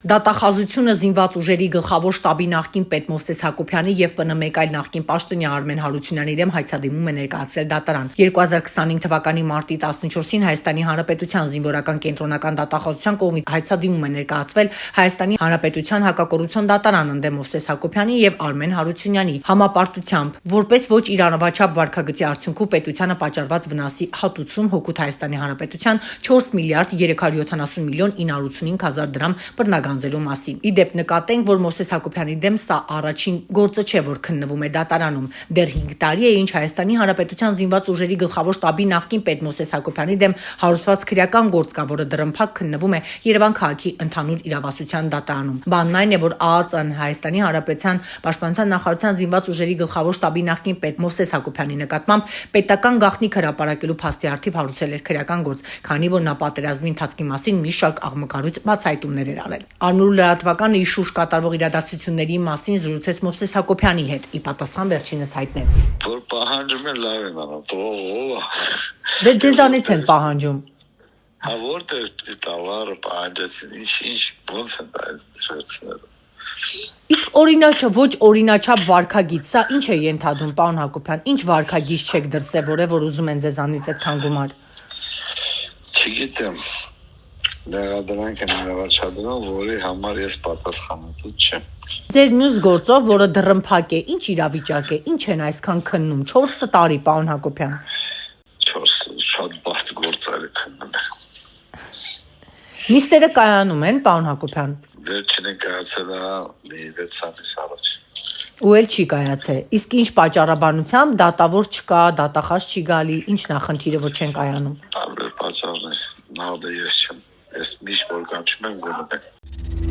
Դատախազությունը զինված ուժերի գլխավոր շտաբի նախկին պետ Մովսես Հակոբյանի եւ ՊՆՄ այլ նախկին պաշտոնյա Արմեն Հարությունյանի դեմ հայցադիմում է ներկայացրել դատարան։ 2025 թվականի մարտի 14-ին Հայաստանի Հանրապետության զինվորական կենտրոնական դատախազության կողմից հայցադիմում է ներկայացվել Հայաստանի Հանրապետության հակակոռուպցիոն դատարան ընդդեմ Մովսես Հակոբյանի եւ Արմեն Հարությունյանի համապարտությամբ, որպես ոչ իրանավաճառ վարքագծի արդյունքում պետությանը պատճառված վնասի հատուցում հօգուտ Հայաստանի Հանրապետության 4 միլիարդ 370 միլիոն 985 հազար դրամ բռնագանձելու մասին։ Իդեպ նկատենք, որ Մովսես Հակոբյանի դեմ սա առաջին գործը չէ, որ քննվում է դատարանում։ Դեռ 5 տարի է, ինչ Հայաստանի Հանրապետության զինված ուժերի գլխավոր շտաբի նախկին պետ Մովսես Հակոբյանի դեմ հարուցված քրեական գործ կա, որը դռնփակ քննվում է Երևան քաղաքի ընդհանուր իրավասության դատարանում։ Բանն այն է, որ ԱԱԾ-ն Հայաստանի Հանրապետության պաշտպանության նախարարության զինված ուժերի գլխավոր շտաբի նախկին պետ Մովսես Հակոբյանի նկատմամբ պետական գաղտնիք հրապարակելու փաստի առթիվ հարուցել էր քրեական գործ, քանի որ նա պատերազմի ընթացքի մասին մի շարք աղմկարույց բացահայտումներ էր արել։ Արմուր լրատվականը իր շուրջ կատարվող իրադարձությունների մասին զրուցեց Մովսես Հակոբյանի հետ, ի պատասխան վերջինս հայտնեց. Որ պահանջում են լավ են անում, Դե ձեզանից են պահանջում։ Հա որտեղ տավարը պահանջեցին, ինչ ոնց են դարձրել։ Իսկ օրինաչափ, ոչ օրինաչափ վարքագիծ, սա ինչ է ենթադրում, պարոն Հակոբյան, ինչ վարքագիծ չեք դրսևորել, որ ուզում են ձեզանից այդքան գումար։ Չգիտեմ, դեղադրանք են նվաճադրում, որի համար ես պատասխանատու չեմ։ Ձեր մյուս գործով, որը դռնփակ է, ինչ իրավիճակ է, ինչ են այսքան քննում, 4 տարի, պարոն Հակոբյան։ 4 շատ բարդ գործեր քննում են։ Նիստերը կայանում են, պարոն Հակոբյան։ Վերջինը կայացել է 6 ամիս առաջ։ Ու էլ չի կայացել։ Իսկ ինչ պատճառաբանությամբ դատավոր չկա, դատախազ չի գալի, ինչ նախնդիրը որ չեն կայանում։ Տարբեր պատճառներ, նահատը ես չեմ։ Ես միշտ որ կանչում եմ գնում եմ։